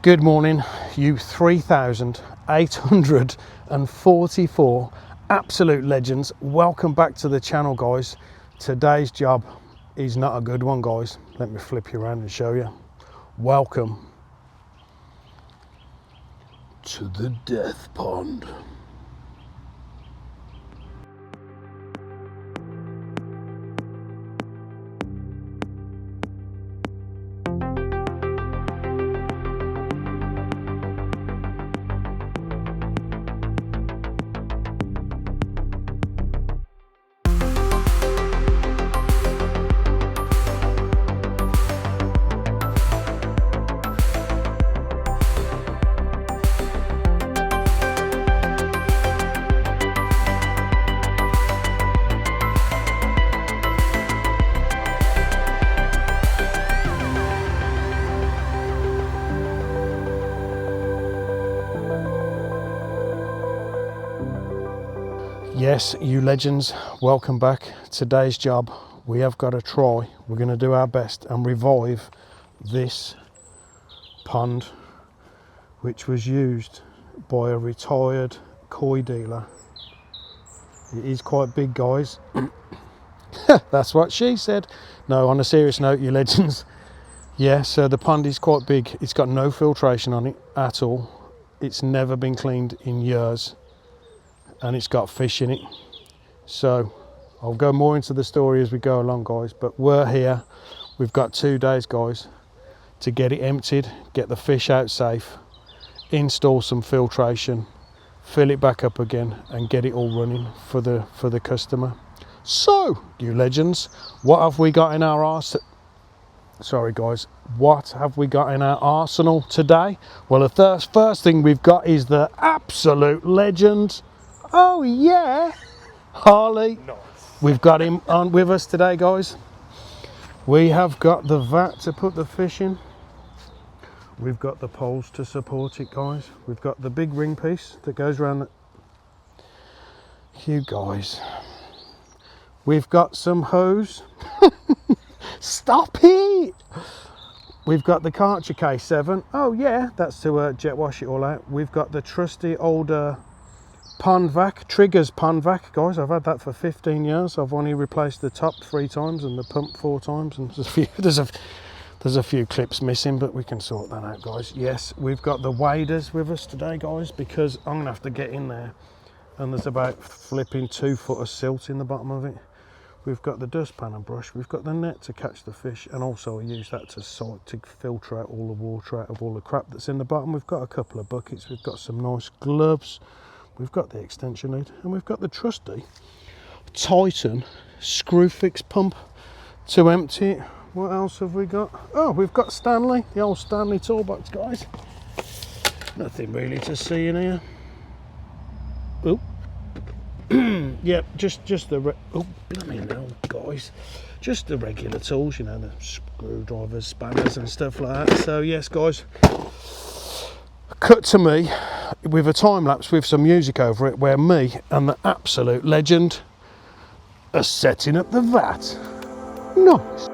Good morning, you 3,844 absolute legends. Welcome back to the channel, guys. Today's job is not a good one, guys. Let me flip you around and show you. Welcome to the death pond. Yes, you legends, welcome back. Today's job, we have got to try, we're going to do our best and revive this pond, which was used by a retired koi dealer. It is quite big, guys. That's what she said. No, on a serious note, you legends. Yeah, so the pond is quite big. It's got no filtration on it at all. It's never been cleaned in years. And it's got fish in it. So I'll go more into the story as we go along, guys, but we're here. We've got 2 days, guys, to get it emptied, get the fish out safe, install some filtration, fill it back up again and get it all running for the customer. So you legends, what have we got in our arsenal? Sorry guys, what have we got in our arsenal today? Well, the first thing we've got is the absolute legend. Oh yeah, Harley. Nice. We've got him on with us today, guys. We have got the vat to put the fish in. We've got the poles to support it, guys. We've got the big ring piece that goes around you guys. We've got some hose. Stop it! We've got the Karcher K7. Oh yeah, that's to jet wash it all out. We've got the trusty older pond vac, Triggers pond vac, guys. I've had that for 15 years. I've only replaced the top 3 times and the pump 4 times, and there's a few clips missing, but we can sort that out, guys. Yes, we've got the waders with us today, guys, because I'm gonna have to get in there and there's about flipping 2 foot of silt in the bottom of it. We've got the dustpan and brush, we've got the net to catch the fish, and also I use that to filter out all the water out of all the crap that's in the bottom. We've got a couple of buckets, we've got some nice gloves, we've got the extension lead, and we've got the trusty Titan screw fix pump to empty it. What else have we got? Oh, we've got Stanley, the old Stanley toolbox, guys. Nothing really to see in here. Oh, yep, just the oh, bloody hell, guys, just the regular tools, you know, the screwdrivers, spanners, and stuff like that. So yes, guys. Cut to me with a time lapse with some music over it, where me and the absolute legend are setting up the vat. Nice.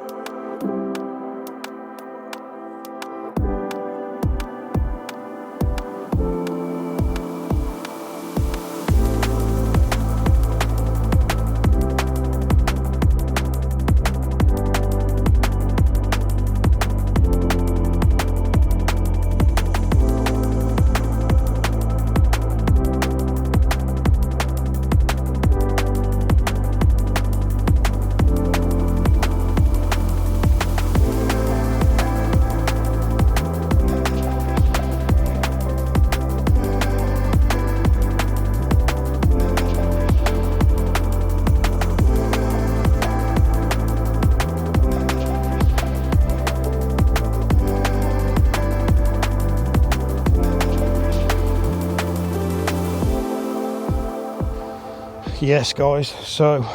Yes, guys, so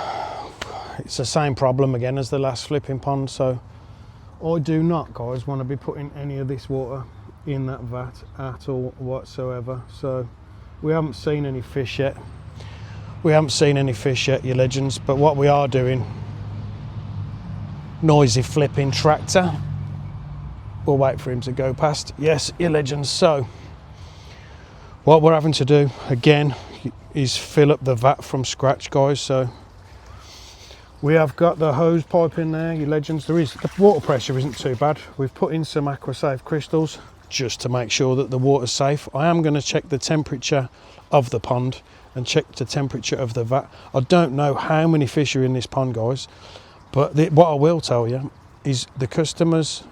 it's the same problem again as the last flipping pond. So I do not, guys, want to be putting any of this water in that vat at all whatsoever. So we haven't seen any fish yet. We haven't seen any fish yet, you legends, but what we are doing, noisy flipping tractor. we'll wait for him to go past. Yes, you legends. So what we're having to do again is fill up the vat from scratch, guys. So we have got the hose pipe in there, you legends. The water pressure isn't too bad. We've put in some AquaSafe crystals just to make sure that the water's safe. I am going to check the temperature of the pond and check the temperature of the vat. I don't know how many fish are in this pond, guys, but what I will tell you is the customers,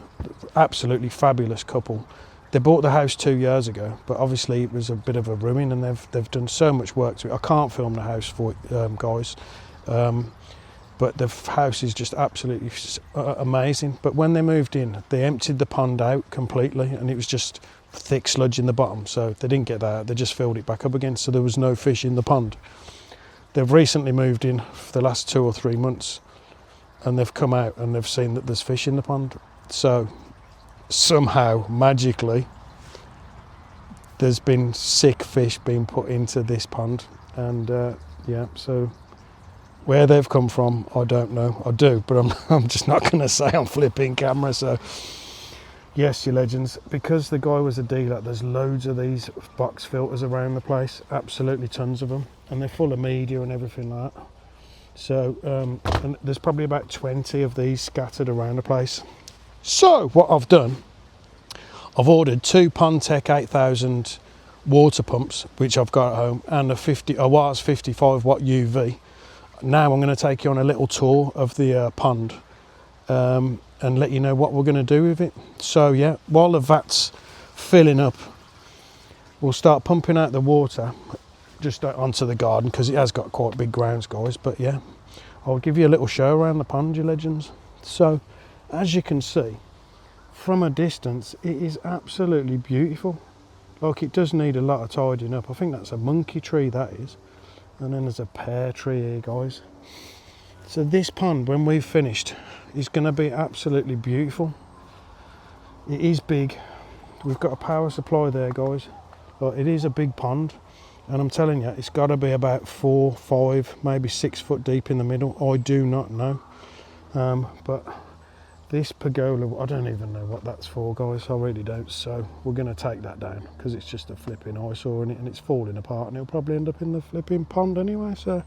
absolutely fabulous couple. They bought the house 2 years ago, but obviously it was a bit of a ruin, and they've done so much work to it. I can't film the house for it, guys, but the house is just absolutely amazing. But when they moved in, they emptied the pond out completely, and it was just thick sludge in the bottom, so they didn't get that out. They just filled it back up again, so there was no fish in the pond. They've recently moved in for the last 2 or 3 months, and they've come out and they've seen that there's fish in the pond. So somehow, magically, there's been sick fish being put into this pond, and yeah, so where they've come from, I don't know. I do, but I'm just not going to say on flipping camera. So yes, you legends, because the guy was a dealer, there's loads of these box filters around the place, absolutely tons of them, and they're full of media and everything like that. So and there's probably about 20 of these scattered around the place. So what I've done, I've ordered 2 Pondtech 8000 water pumps, which I've got at home, and a WAS 55 watt UV. Now I'm going to take you on a little tour of the pond and let you know what we're going to do with it. So yeah, while the vat's filling up, we'll start pumping out the water just onto the garden, because it has got quite big grounds, guys. But yeah, I'll give you a little show around the pond, you legends. So as you can see from a distance, it is absolutely beautiful. Like, it does need a lot of tidying up. I think that's a monkey tree, that is. And then there's a pear tree here, guys. So this pond, when we've finished, is going to be absolutely beautiful. It is big. We've got a power supply there, guys. But it is a big pond, and I'm telling you, it's got to be about 4, 5, maybe 6 foot deep in the middle. I do not know. But this pergola, I don't even know what that's for, guys. I really don't. So we're going to take that down, because it's just a flipping eyesore in it, and it's falling apart, and it'll probably end up in the flipping pond anyway. So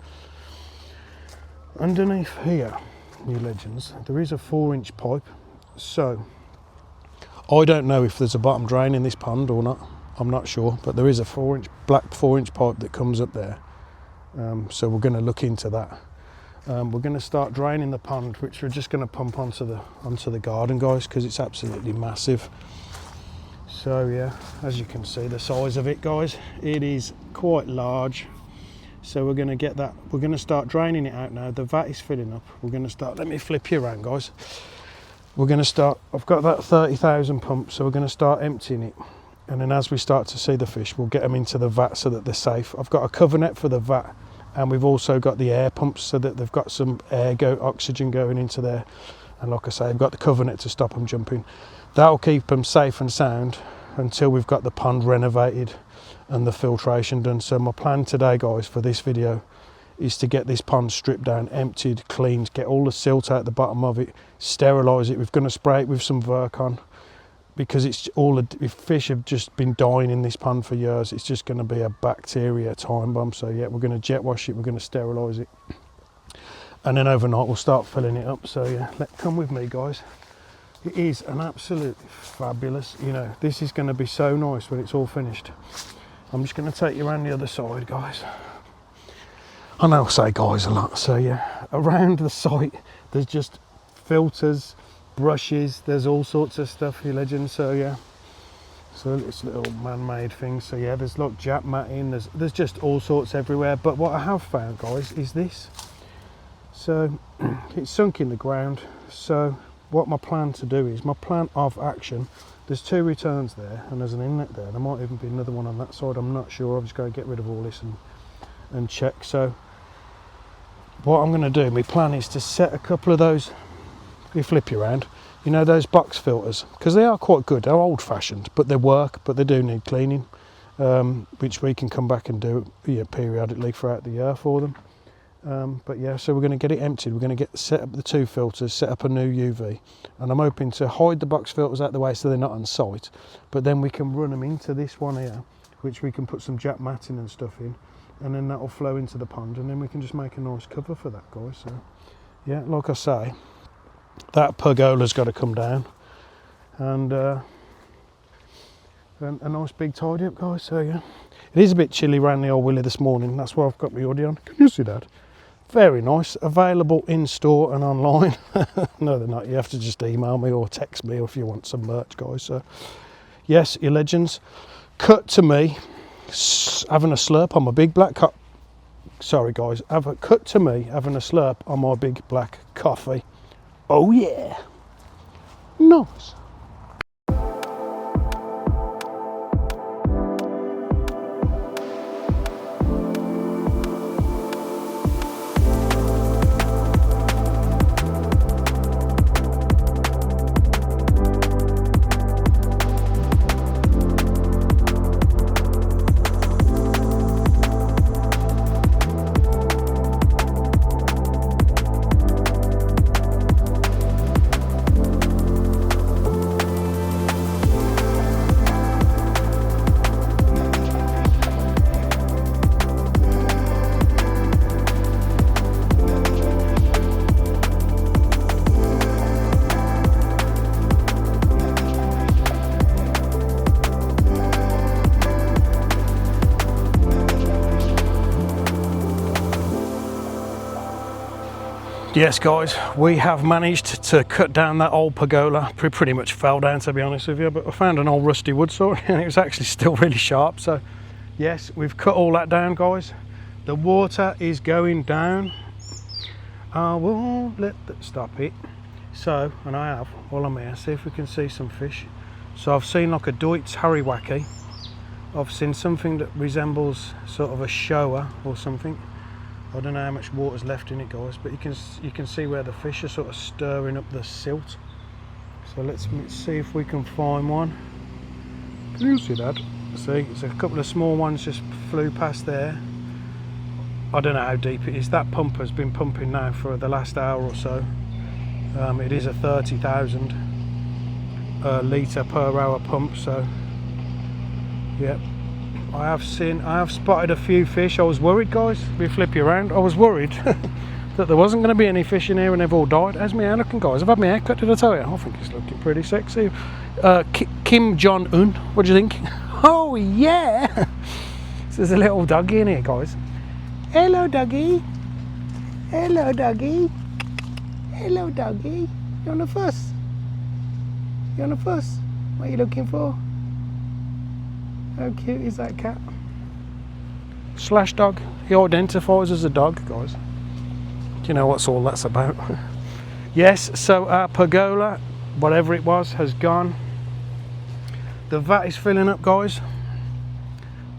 underneath here, you legends, there is a 4-inch pipe. So I don't know if there's a bottom drain in this pond or not. I'm not sure, but there is a black 4-inch pipe that comes up there. So we're going to look into that. We're going to start draining the pond, which we're just going to pump onto the garden, guys, because it's absolutely massive. So yeah, as you can see the size of it, guys, it is quite large. So we're going to get that, we're going to start draining it out now. The vat is filling up. We're going to start, let me flip you around, guys. We're going to start, I've got that 30,000 pump, so we're going to start emptying it. And then as we start to see the fish, we'll get them into the vat so that they're safe. I've got a cover net for the vat, and we've also got the air pumps so that they've got some oxygen going into there. And like I say, I've got the cover net to stop them jumping. That'll keep them safe and sound until we've got the pond renovated and the filtration done. So my plan today, guys, for this video is to get this pond stripped down, emptied, cleaned, get all the silt out the bottom of it, sterilise it. We're going to spray it with some Virkon, because it's all the fish have just been dying in this pond for years. It's just going to be a bacteria time bomb. So yeah, we're going to jet wash it, we're going to sterilise it, and then overnight we'll start filling it up. So yeah, come with me, guys. It is an absolutely fabulous, you know, this is going to be so nice when it's all finished. I'm just going to take you around the other side, guys. I know I say guys a lot. So yeah, around the site there's just filters, brushes, there's all sorts of stuff, you legends. So yeah, so it's little man-made things. So yeah, there's like jap matting, there's just all sorts everywhere. But what I have found, guys, is this. So it's sunk in the ground. So what my plan to do is, my plan of action, there's 2 returns there, and there's an inlet there. There might even be another one on that side, I'm not sure. I'm just going to get rid of all this and check. So what I'm going to do, my plan is to set a couple of those, you flip you around, you know, those box filters, because they are quite good. They're old-fashioned, but they work, but they do need cleaning, which we can come back and do periodically throughout the year for them. But yeah, so we're going to get it emptied. We're going to get set up the 2 filters, set up a new UV, and I'm hoping to hide the box filters out the way so they're not on site. But then we can run them into this one here, which we can put some jack matting and stuff in, and then that'll flow into the pond, and then we can just make a nice cover for that, guys. So yeah, like I say, that pergola's got to come down, and a nice big tidy up, guys. So yeah, it is a bit chilly around the old willy this morning. That's why I've got my hoodie on. Can you see that? Very nice. Available in store and online. No, they're not. You have to just email me or text me if you want some merch, guys. So yes, you legends. Cut to me having a slurp on my big black cup. Sorry, guys. Cut to me having a slurp on my big black coffee. Oh yeah. Nice. Yes, guys, we have managed to cut down that old pergola. Pretty much fell down, to be honest with you, but I found an old rusty wood saw and it was actually still really sharp. So yes, we've cut all that down, guys. The water is going down. I won't stop it. So, and I have, while I'm here, see if we can see some fish. So I've seen like a Deutz harrywacky. I've seen something that resembles sort of a shower or something. I don't know how much water's left in it, guys, but you can see where the fish are sort of stirring up the silt. So let's see if we can find one. Can you see that? See, there's a couple of small ones just flew past there. I don't know how deep it is. That pump has been pumping now for the last hour or so. It is a 30,000 litre per hour pump, so yeah. I have spotted a few fish. I was worried, guys. We flip you around. I was worried that there wasn't going to be any fish in here and they've all died. How's my hair looking, guys? I've had my hair cut, did I tell you? I think it's looking pretty sexy. Kim Jong-un, what do you think? Oh yeah! So there's a little doggy in here, guys. Hello, doggy. Hello, doggy. Hello, doggy. You want a fuss? You want a fuss? What are you looking for? How cute is that cat? Slash dog. He identifies as a dog, guys. Do you know what's all that's about? Yes, so our pergola, whatever it was, has gone. The vat is filling up, guys.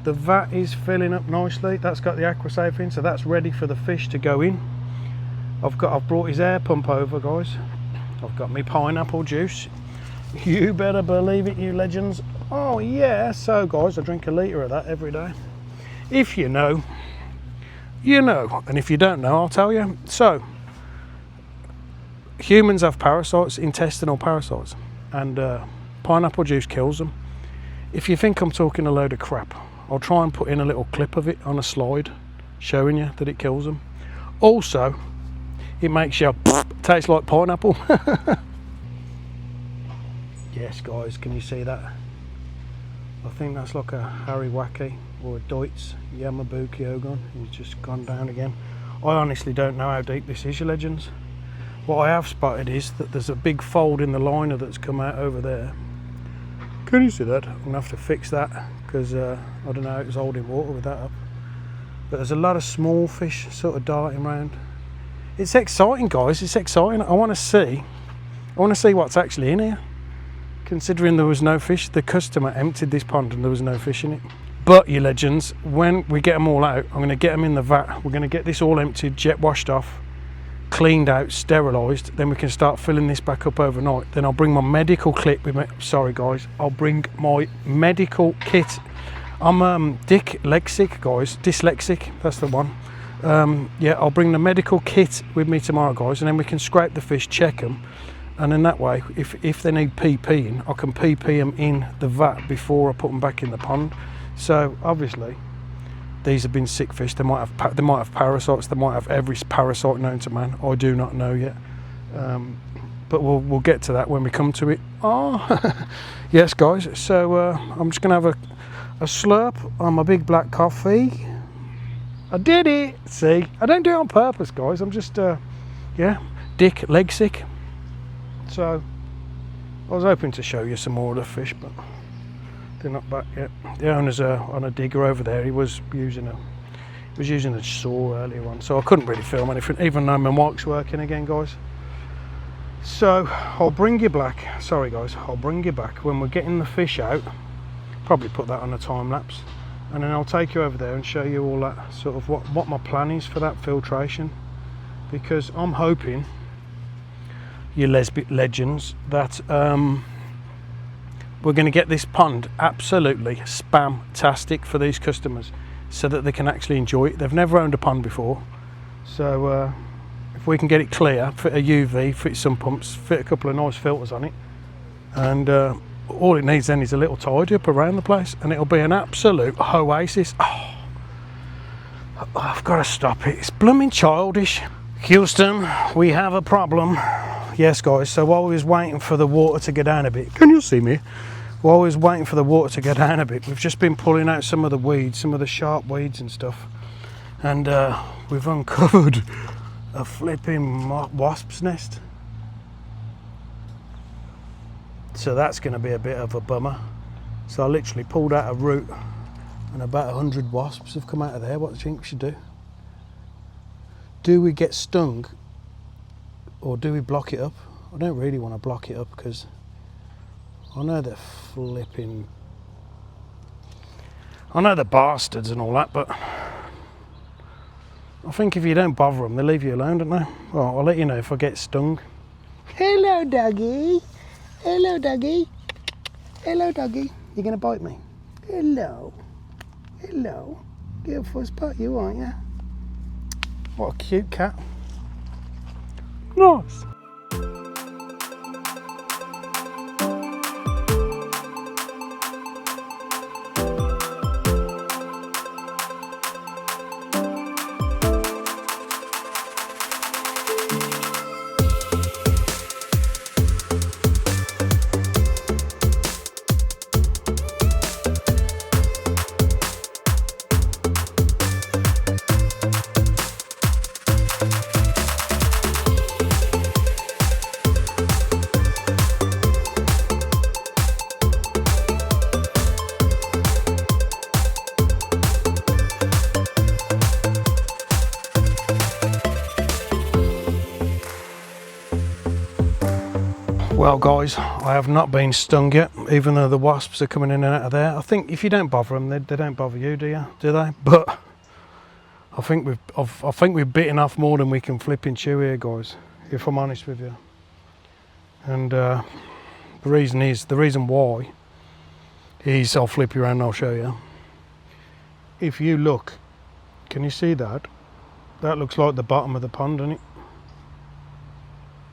The vat is filling up nicely. That's got the aquasafe in, so that's ready for the fish to go in. I've brought his air pump over, guys. I've got my pineapple juice. You better believe it, you legends. Oh yeah, so guys, I drink a litre of that every day. If you know, you know, and if you don't know, I'll tell you. So, humans have parasites, intestinal parasites, and pineapple juice kills them. If you think I'm talking a load of crap, I'll try and put in a little clip of it on a slide showing you that it kills them. Also, it makes you taste like pineapple. Yes, guys, can you see that? I think that's like a harrywacky or a Deutz Yamabuki Ogon. He's just gone down again. I honestly don't know how deep this is, you legends. What I have spotted is that there's a big fold in the liner that's come out over there. Can you see that? I'm gonna have to fix that because I don't know, it was holding water with that up. But there's a lot of small fish sort of darting around. It's exciting, guys. It's exciting. I want to see what's actually in here. Considering there was no fish, the customer emptied this pond and there was no fish in it. But you legends, when we get them all out, I'm going to get them in the vat. We're going to get this all emptied, jet washed off, cleaned out, sterilised. Then we can start filling this back up overnight. Then I'll bring my medical kit with me. Sorry guys, I'll bring my medical kit. I'm dyslexic, guys. Dyslexic, that's the one. yeah, I'll bring the medical kit with me tomorrow, guys, and then we can scrape the fish, check them, and then that way, if they need PPing, I can PP them in the vat before I put them back in the pond. So obviously, these have been sick fish. They might have parasites. They might have every parasite known to man. I do not know yet, but we'll get to that when we come to it. Oh, yes, guys. So I'm just gonna have a slurp on my big black coffee. I did it. See, I don't do it on purpose, guys. I'm just yeah, dick leg sick. So I was hoping to show you some more of the fish, but they're not back yet. The owner's on a digger over there. He was using a saw earlier on, so I couldn't really film anything, even though my mic's working again, guys. So I'll bring you back. Sorry, guys. I'll bring you back when we're getting the fish out. Probably put that on a time lapse, and then I'll take you over there and show you all that sort of what my plan is for that filtration, because I'm hoping, you legends, that we're going to get this pond absolutely spam-tastic for these customers so that they can actually enjoy it. They've never owned a pond before, so if we can get it clear, fit a UV, fit some pumps, fit a couple of nice filters on it, and all it needs then is a little tidy up around the place, and it'll be an absolute oasis. Oh, I've got to stop it. It's blooming childish. Houston, we have a problem. Yes, guys, so while we was waiting for the water to go down a bit, can you see me? While we was waiting for the water to go down a bit, we've just been pulling out some of the weeds, some of the sharp weeds and stuff, and we've uncovered a flipping wasp's nest. So that's going to be a bit of a bummer. So I literally pulled out a root, and about 100 wasps have come out of there. What do you think we should do? Do we get stung, or do we block it up? I don't really want to block it up, because I know they're flipping, I know they're bastards and all that, but I think if you don't bother them, they leave you alone, don't they? Well, I'll let you know if I get stung. Hello, doggy. Hello, doggy. Hello, doggy. You gonna bite me? Hello. Hello. Get a fuzz pat, you, aren't you? What a cute cat. Nice. Well, guys, I have not been stung yet, even though the wasps are coming in and out of there. I think if you don't bother them, they don't bother you, do you? Do they? But I think we've bitten off more than we can flip and chew here, guys, if I'm honest with you. And the reason why is, I'll flip you around and I'll show you. If you look, can you see that? That looks like the bottom of the pond, doesn't it?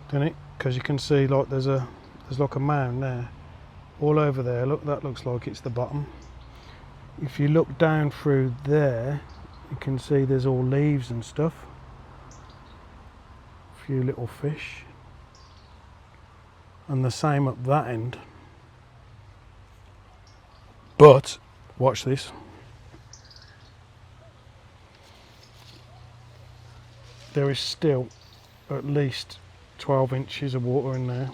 Doesn't it? Because you can see, like, there's like a mound there, all over there. Look, that looks like it's the bottom. If you look down through there, you can see there's all leaves and stuff. A few little fish. And the same up that end. But watch this. There is still at least 12 inches of water in there,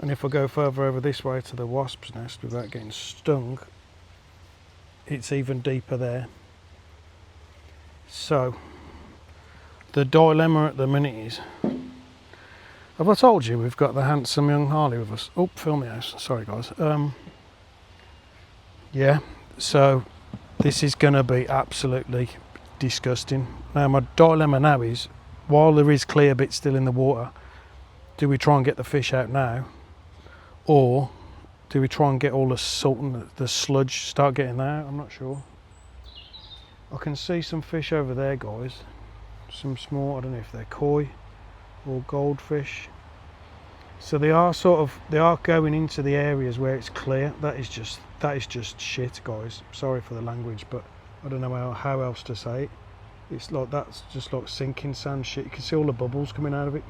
and if I go further over this way to the wasp's nest without getting stung, it's even deeper there. So the dilemma at the minute is, have I told you we've got the handsome young Harley with us? Oh, film the house, sorry guys. Yeah, so this is going to be absolutely disgusting. Now my dilemma now is, while there is clear bits still in the water, do we try and get the fish out now, or do we try and get all the salt and the sludge, start getting that out? I'm not sure. I can see some fish over there, guys. Some small, I don't know if they're koi or goldfish. So they are going into the areas where it's clear. That is just shit, guys. Sorry for the language, but I don't know how else to say it. It's like, that's just like sinking sand shit. You can see all the bubbles coming out of it.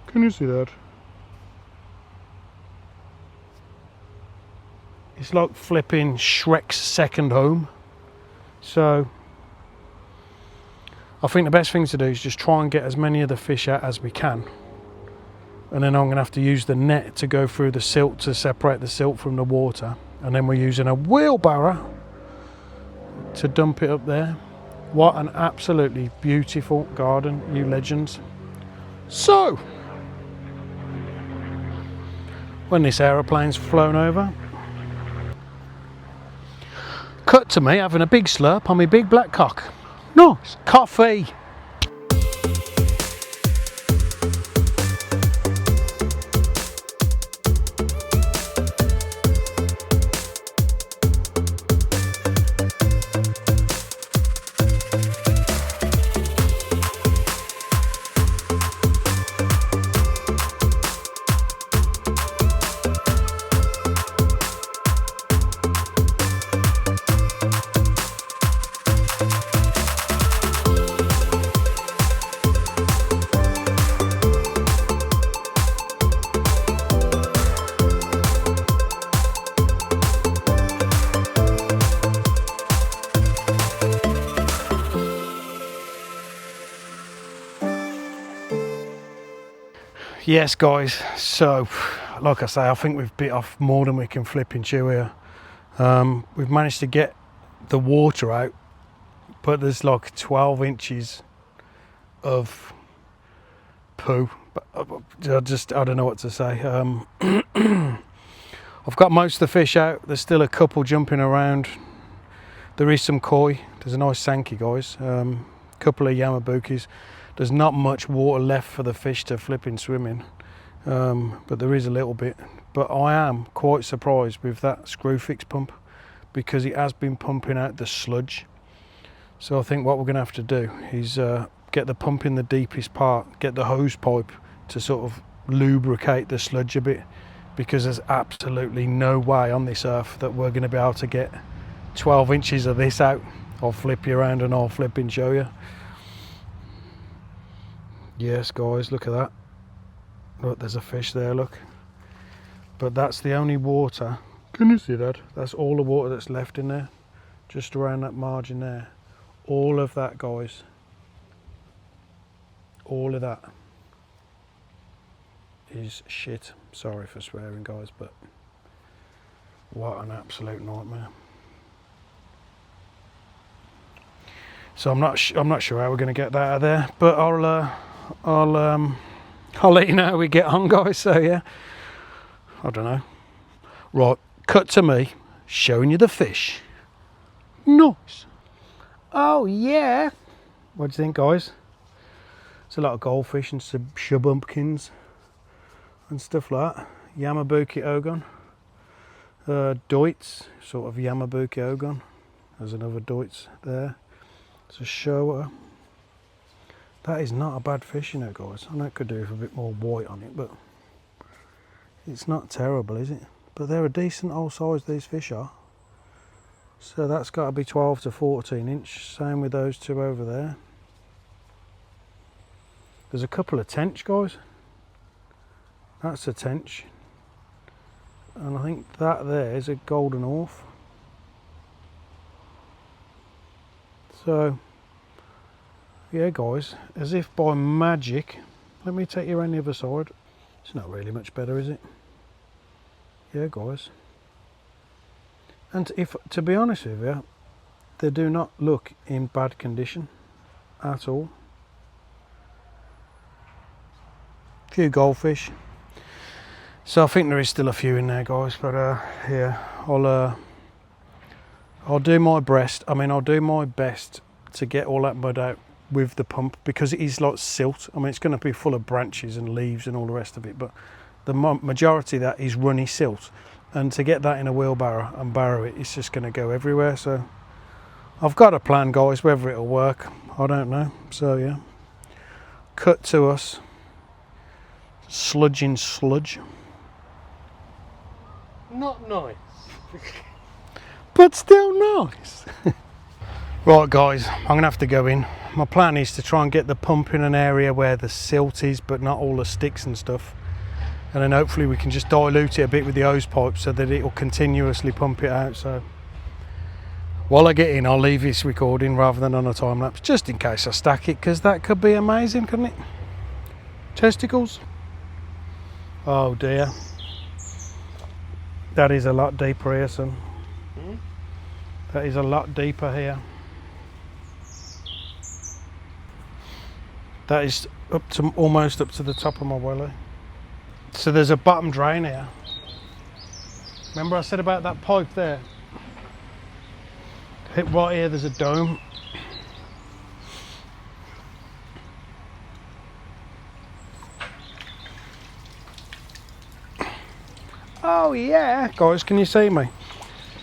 Can you see that? It's like flipping Shrek's second home. So I think the best thing to do is just try and get as many of the fish out as we can. And then I'm going to have to use the net to go through the silt to separate the silt from the water. And then we're using a wheelbarrow to dump it up there. What an absolutely beautiful garden, you legends. So, when this aeroplane's flown over, cut to me having a big slurp on my big black cock. Nice coffee. Yes, guys, so like I say, I think we've bit off more than we can flip and chew here. We've managed to get the water out, but there's like 12 inches of poo. But I don't know what to say. I've got most of the fish out. There's still a couple jumping around. There is some koi. There's a nice sankey, guys. Couple of yamabukis. There's not much water left for the fish to flip and swim in, but there is a little bit. But I am quite surprised with that screw fix pump, because it has been pumping out the sludge. So I think what we're going to have to do is get the pump in the deepest part, get the hose pipe to sort of lubricate the sludge a bit, because there's absolutely no way on this earth that we're going to be able to get 12 inches of this out. I'll flip you around and I'll flip and show you. Yes, guys, look at that. Look, there's a fish there, look. But that's the only water. Can you see that? That's all the water that's left in there, just around that margin there. All of that, guys. All of that is shit. Sorry for swearing, guys, but what an absolute nightmare. So I'm not sure how we're going to get that out of there, but I'll let you know how we get on, guys. So yeah, I don't know. Right, cut to me showing you the fish. Nice. Oh yeah. What do you think, guys? It's a lot of goldfish and some shabumpkins and stuff like that. Yamabuki ogon. Deutz, sort of Yamabuki ogon. There's another Deutz there. It's a shower. That is not a bad fish, you know, guys. I know it could do with a bit more white on it, but it's not terrible, is it? But they're a decent old size, these fish are. So that's got to be 12 to 14 inch. Same with those two over there. There's a couple of tench, guys. That's a tench. And I think that there is a golden orph. So yeah, guys, as if by magic. Let me take you around the other side. It's not really much better, is it? Yeah, guys. And if, to be honest with you, they do not look in bad condition at all. Few goldfish. So I think there is still a few in there, guys. But yeah, I'll do my best. I mean, I'll do my best to get all that mud out with the pump, because it is like silt. I mean, it's going to be full of branches and leaves and all the rest of it, but the majority of that is runny silt, and to get that in a wheelbarrow and barrow it, it's just going to go everywhere. So I've got a plan, guys, whether it'll work, I don't know. So yeah, cut to us sludging sludge. Not nice. But still nice. Right guys, I'm gonna have to go in. My plan is to try and get the pump in an area where the silt is, but not all the sticks and stuff. And then hopefully we can just dilute it a bit with the hose pipe so that it will continuously pump it out. So while I get in, I'll leave this recording rather than on a time lapse, just in case I stack it, because that could be amazing, couldn't it? Testicles. Oh dear. That is a lot deeper here, son. That is a lot deeper here. That is up to almost up to the top of my welly. So there's a bottom drain here. Remember I said about that pipe there? Hit right here, there's a dome. Oh yeah, guys, can you see me?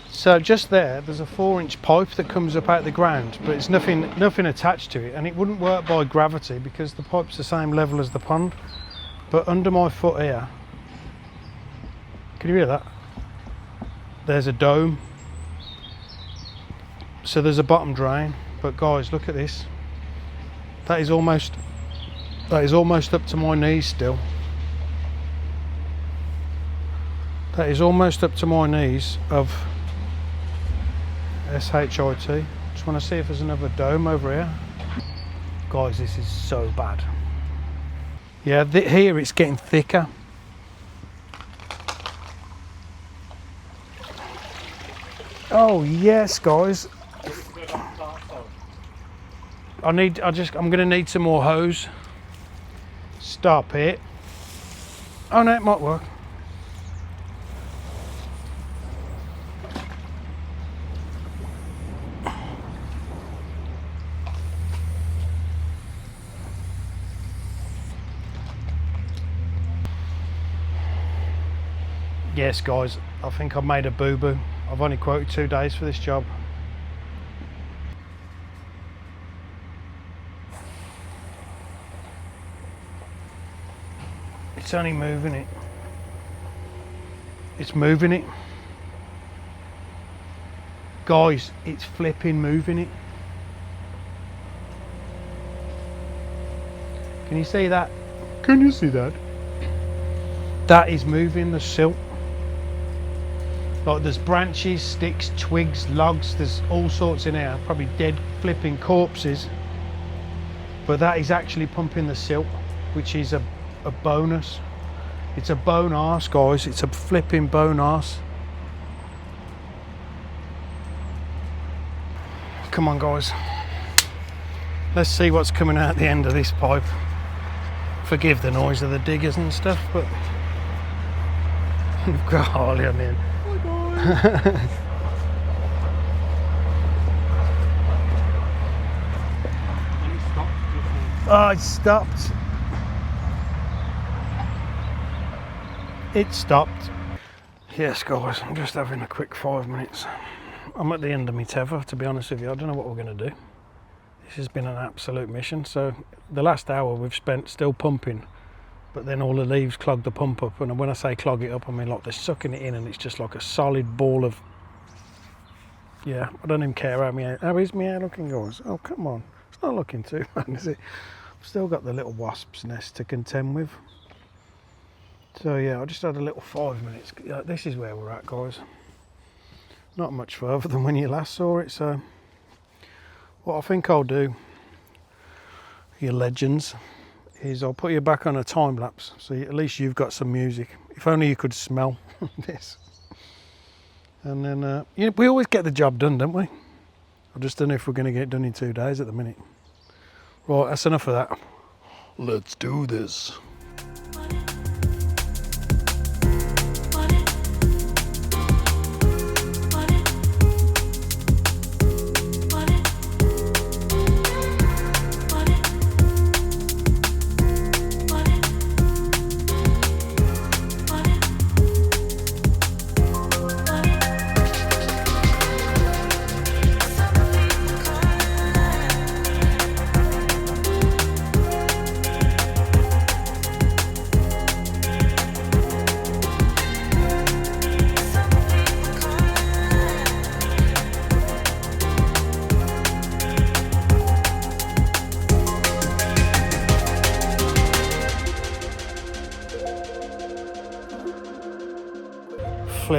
So just there's a 4-inch pipe that comes up out the ground, but it's nothing attached to it, and it wouldn't work by gravity because the pipe's the same level as the pond. But under my foot here, can you hear that? There's a dome. So there's a bottom drain, but guys, look at this. That is almost up to my knees still. That is almost up to my knees of SHIT. Just want to see if there's another dome over here. Guys, this is so bad. Yeah, here it's getting thicker. Oh yes, guys. I'm gonna need some more hose. Stop it. Oh no, it might work. Yes guys, I think I've made a boo-boo. I've only quoted 2 days for this job. It's only moving it. It's moving it. Guys, it's flipping moving it. Can you see that? Can you see that? That is moving the silt. Like there's branches, sticks, twigs, logs, there's all sorts in here, probably dead flipping corpses. But that is actually pumping the silt, which is a bonus. It's a bone arse, guys, it's a flipping bone arse. Come on guys, let's see what's coming out the end of this pipe. Forgive the noise of the diggers and stuff, but we've got Harley on the end. Oh, it stopped. It stopped. Yes guys, I'm just having a quick 5 minutes. I'm at the end of my tether, to be honest with you. I don't know what we're going to do. This has been an absolute mission. So the last hour we've spent still pumping, but then all the leaves clog the pump up, and when I say clog it up, I mean like they're sucking it in and it's just like a solid ball of, yeah, I don't even care how is my hair looking, guys? Oh come on, it's not looking too bad, is it? I've still got the little wasp's nest to contend with. So yeah, I just had a little 5 minutes. This is where we're at, guys. Not much further than when you last saw it. So what I think I'll do, you legends, is I'll put you back on a time lapse, so at least you've got some music. If only you could smell this. And then we always get the job done, don't we? I just don't know if we're going to get it done in 2 days at the minute. Right, that's enough of that. Let's do this.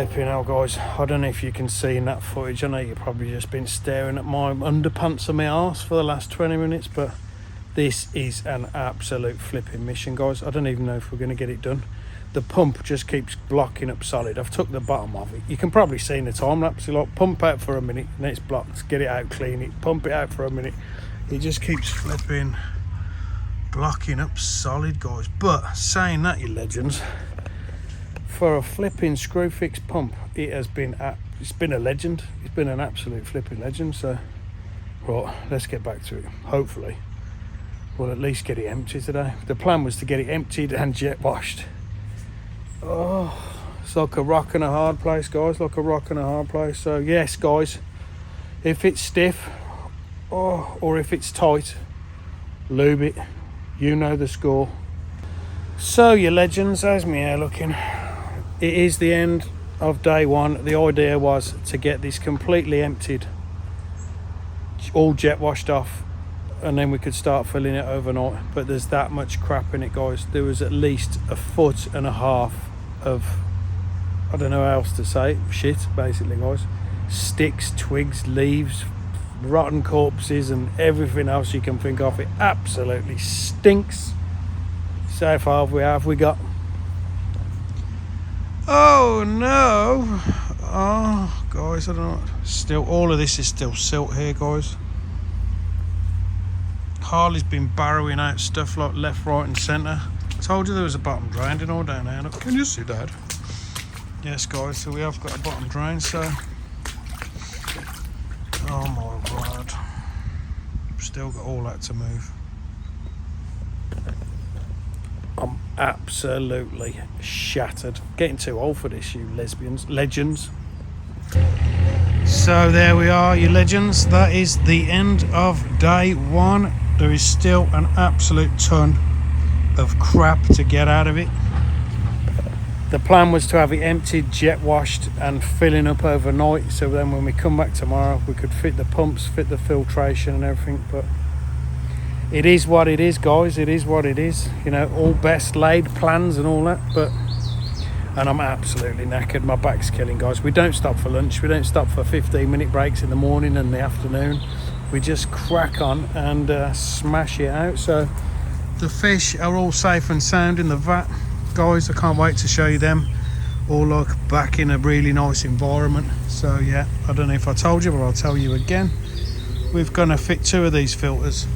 Flipping hell, guys. I don't know if you can see in that footage. I know you've probably just been staring at my underpants and my arse for the last 20 minutes, but this is an absolute flipping mission, guys. I don't even know if we're going to get it done. The pump just keeps blocking up solid. I've took the bottom off it. You can probably see in the time lapse, like pump out for a minute and it's blocked. Get it out, clean it, pump it out for a minute. It just keeps flipping blocking up solid, guys. But saying that, you legends, for a flipping screw fix pump, it's been a legend. It's been an absolute flipping legend. So right, let's get back to it. Hopefully we'll at least get it empty today. The plan was to get it emptied and jet washed. Oh, it's like a rock and a hard place, guys, like a rock and a hard place. So yes, guys, if it's stiff or if it's tight, lube it. You know the score. So you legends, how's my hair looking? It is the end of day one. The idea was to get this completely emptied, all jet washed off, and then we could start filling it overnight. But there's that much crap in it, guys. There was at least 1.5 foot of, I don't know how else to say it, shit basically, guys. Sticks, twigs, leaves, rotten corpses and everything else you can think of. It absolutely stinks. So far we got, oh no, oh guys, I don't know, still all of this is still silt here, guys. Harley's been barrowing out stuff like left, right and centre. Told you there was a bottom drain and all down there. Look, can you see that? Yes, guys, so we have got a bottom drain. So, oh my word, still got all that to move. I'm absolutely shattered. Getting too old for this, you legends. So there we are, you legends. That is the end of day one. There is still an absolute ton of crap to get out of it. The plan was to have it emptied, jet washed and filling up overnight, so then when we come back tomorrow we could fit the pumps, fit the filtration and everything. But it is what it is, guys. It is what it is, you know, all best laid plans and all that. But and I'm absolutely knackered. My back's killing, guys. We don't stop for lunch. We don't stop for 15-minute breaks in the morning and the afternoon. We just crack on and smash it out. So the fish are all safe and sound in the vat, guys. I can't wait to show you them all, like back in a really nice environment. So yeah, I don't know if I told you, but I'll tell you again. We're gonna fit 2 of these filters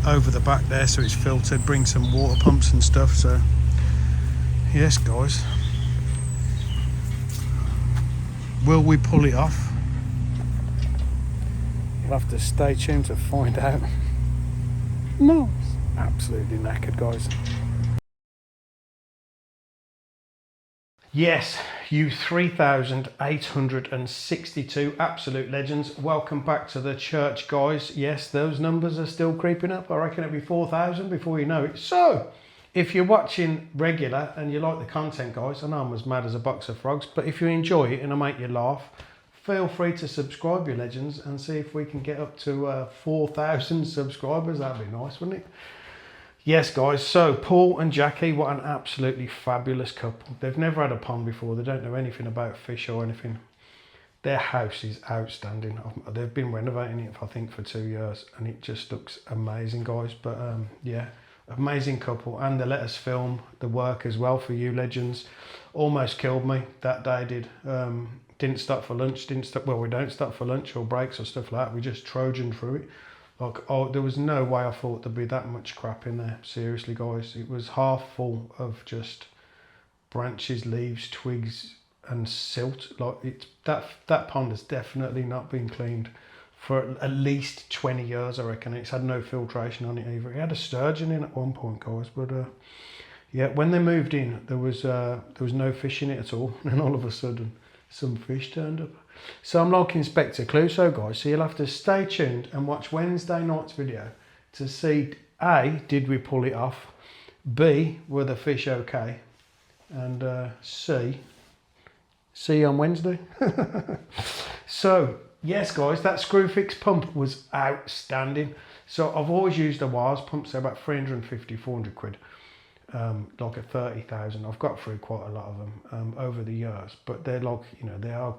over the back there so it's filtered, bring some water pumps and stuff. So yes, guys, will we pull it off? You'll have to stay tuned to find out. No, absolutely knackered, guys. Yes, you 3,862 absolute legends, welcome back to the church, guys. Yes, those numbers are still creeping up. I reckon it'll be 4,000 before you know it. So if you're watching regular and you like the content, guys, I know I'm as mad as a box of frogs, but if you enjoy it and I make you laugh, feel free to subscribe, you legends, and see if we can get up to 4,000 subscribers. That'd be nice, wouldn't it? Yes, guys, so Paul and Jackie, what an absolutely fabulous couple. They've never had a pond before. They don't know anything about fish or anything. Their house is outstanding. They've been renovating it, I think, for 2 years, and it just looks amazing, guys. But yeah, amazing couple. And they let us film the work as well for you legends. Almost killed me that day, did. Didn't stop for lunch, well, we don't stop for lunch or breaks or stuff like that. We just Trojan through it. Like, oh, there was no way I thought there'd be that much crap in there. Seriously, guys, it was half full of just branches, leaves, twigs and silt. Like, that pond has definitely not been cleaned for at least 20 years, I reckon. It's had no filtration on it either. It had a sturgeon in at one point, guys, but yeah, when they moved in, there was no fish in it at all, and all of a sudden some fish turned up. So I'm like Inspector Clouseau, guys, so you'll have to stay tuned and watch Wednesday night's video to see, A, did we pull it off, B, were the fish okay, and C, see you on Wednesday. So yes, guys, that screw fix pump was outstanding. So I've always used a Waz pump, so about 350, 400 quid. like a 30,000. I've got through quite a lot of them over the years, but they're like, you know, they are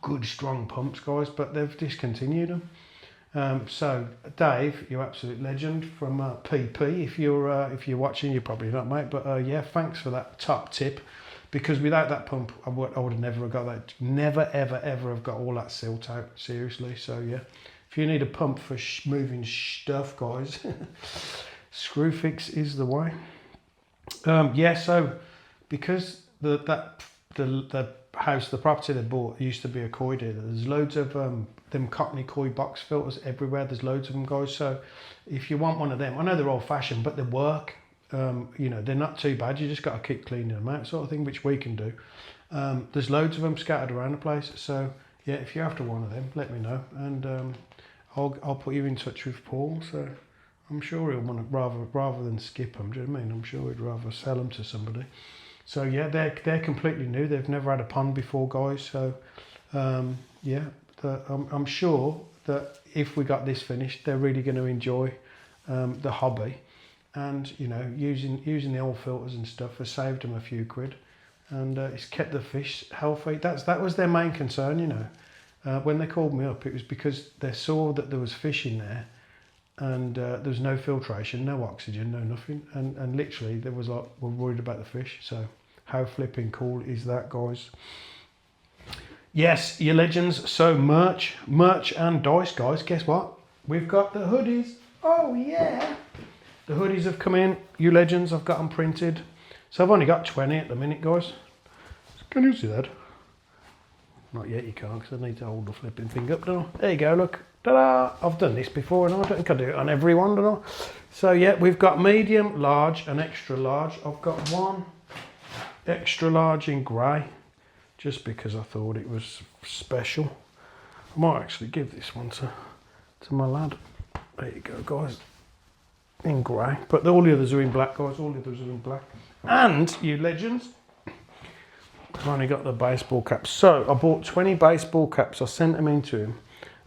good strong pumps, guys, but they've discontinued them. So Dave, you absolute legend from PP. If you're watching, you're probably not, mate. But yeah, thanks for that top tip. Because without that pump, I would have never have got that. Never, ever, ever have got all that silt out. Seriously. So yeah, if you need a pump for moving stuff, guys, Screwfix is the way. Yeah. So because the house, the property they bought used to be a koi dealer. There's loads of them Cockney koi box filters everywhere. There's loads of them, guys. So if you want one of them, I know they're old fashioned, but they work. You know, they're not too bad. You just got to keep cleaning them out, sort of thing, which we can do. There's loads of them scattered around the place. So yeah, if you're after one of them, let me know, and I'll put you in touch with Paul. So I'm sure he'll want to rather than skip them. Do you know what I mean? I'm sure he'd rather sell them to somebody. So yeah, they're completely new. They've never had a pond before, guys. So yeah, I'm sure that if we got this finished, they're really going to enjoy the hobby. And you know, using the old filters and stuff has saved them a few quid, and it's kept the fish healthy. That was their main concern, you know. When they called me up, it was because they saw that there was fish in there, and there was no filtration, no oxygen, no nothing, and literally there was like, we're worried about the fish. So how flipping cool is that, guys? Yes, you legends. So merch and dice, guys. Guess what? We've got the hoodies. Oh yeah. The hoodies have come in, you legends, I've got them printed. So I've only got 20 at the minute, guys. Can you see that? Not yet, you can't, because I need to hold the flipping thing up, don't I? There you go, look. Ta-da! I've done this before, and I don't think I do it on every one, don't I? So yeah, we've got medium, large, and extra large. I've got one extra large in grey, just because I thought it was special. I might actually give this one to my lad. There you go, guys. In grey, but all the others are in black, guys. All the others are in black. And you legends, I've only got the baseball caps. So I bought 20 baseball caps. I sent them in to him,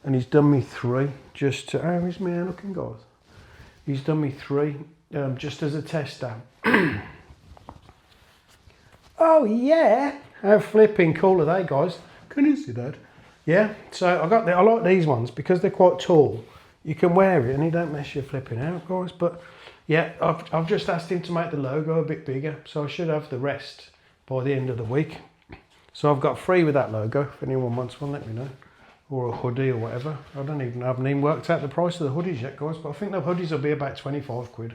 and he's done me 3 just to. How is my hair looking, guys? He's done me 3 just as a tester. Oh yeah! How flipping cool are they, guys? Can you see that? Yeah. So I like these ones because they're quite tall. You can wear it and you don't mess your flipping out, guys. But yeah, I've just asked him to make the logo a bit bigger, so I should have the rest by the end of the week. So I've got 3 with that logo. If anyone wants one, let me know. Or a hoodie or whatever. I haven't even worked out the price of the hoodies yet, guys, but I think the hoodies will be about 25 quid.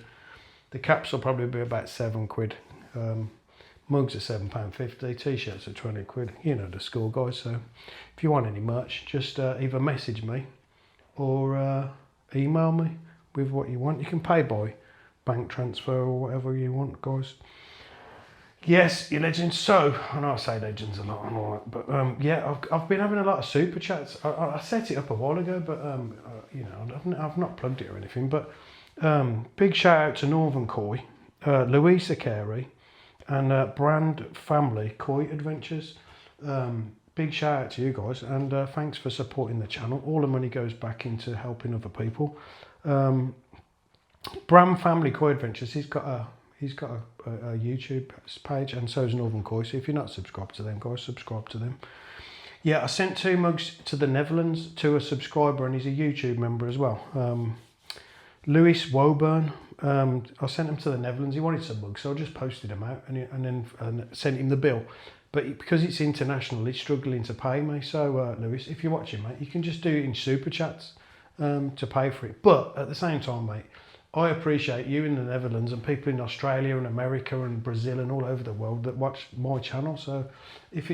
The caps will probably be about 7 quid. Mugs are £7.50, t-shirts are 20 quid. You know the score, guys. So if you want any merch, just either message me or email me with what you want. You can pay by bank transfer or whatever you want, guys. Yes, you legends. So I know I say legends a lot and all that, but yeah, I've been having a lot of super chats. I set it up a while ago, but you know, I've not plugged it or anything. But big shout out to Northern Koi, Louisa Carey, and Brand Family Koi Adventures. Big shout out to you guys, and thanks for supporting the channel. All the money goes back into helping other people. Brand Family Koi Adventures, he's got a YouTube page, and so is Northern Koi. So if you're not subscribed to them, guys, subscribe to them. Yeah, I sent 2 mugs to the Netherlands to a subscriber, and he's a YouTube member as well. Lewis Woburn. I sent him to the Netherlands. He wanted some mugs, so I just posted them out and then sent him the bill. But because it's international, he's struggling to pay me. So, Lewis, if you're watching, mate, you can just do it in super chats to pay for it. But at the same time, mate, I appreciate you in the Netherlands and people in Australia and America and Brazil and all over the world that watch my channel. So if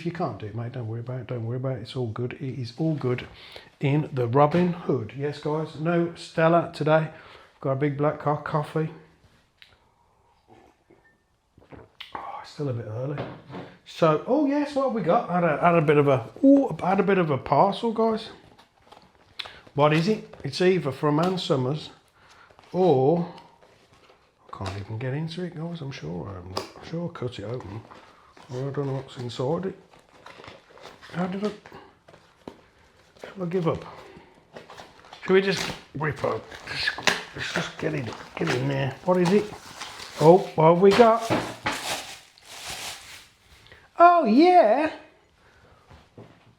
you can't do it, mate, don't worry about it. Don't worry about it. It's all good. It is all good in the Robin Hood. Yes, guys. No Stella today. Got a big black coffee. Still a bit early. So, oh yes, what have we got? I had a bit of a parcel, guys. What is it? It's either from Ann Summers or I can't even get into it, guys. I'm sure I cut it open. I don't know what's inside it. How did I? Shall I give up? Shall we just rip up? Let's just get in there. What is it? Oh, what have we got? Oh yeah!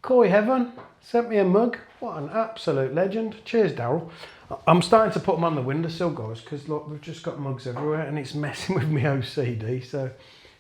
Koi Heaven sent me a mug. What an absolute legend. Cheers, Daryl. I'm starting to put them on the windowsill, guys, because look, we've just got mugs everywhere and it's messing with my OCD. So,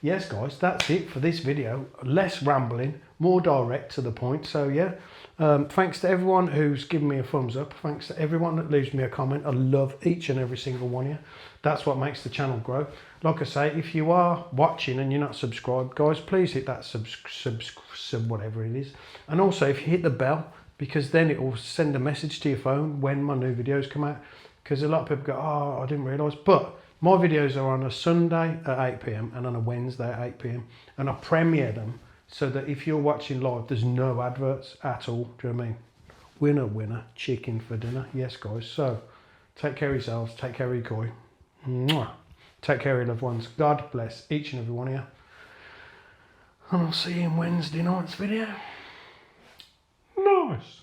yes, guys, that's it for this video. Less rambling, more direct to the point. So, yeah, thanks to everyone who's given me a thumbs up. Thanks to everyone that leaves me a comment. I love each and every single one of you. That's what makes the channel grow. Like I say, if you are watching and you're not subscribed, guys, please hit that sub whatever it is. And also, if you hit the bell, because then it will send a message to your phone when my new videos come out. Because a lot of people go, oh, I didn't realise. But my videos are on a Sunday at 8 PM and on a Wednesday at 8 PM. And I premiere them so that if you're watching live, there's no adverts at all. Do you know what I mean? Winner, winner, chicken for dinner. Yes, guys. So, take care of yourselves. Take care of your koi. Mwah. Take care of your loved ones. God bless each and every one of you. And I'll see you in Wednesday night's video. Nice.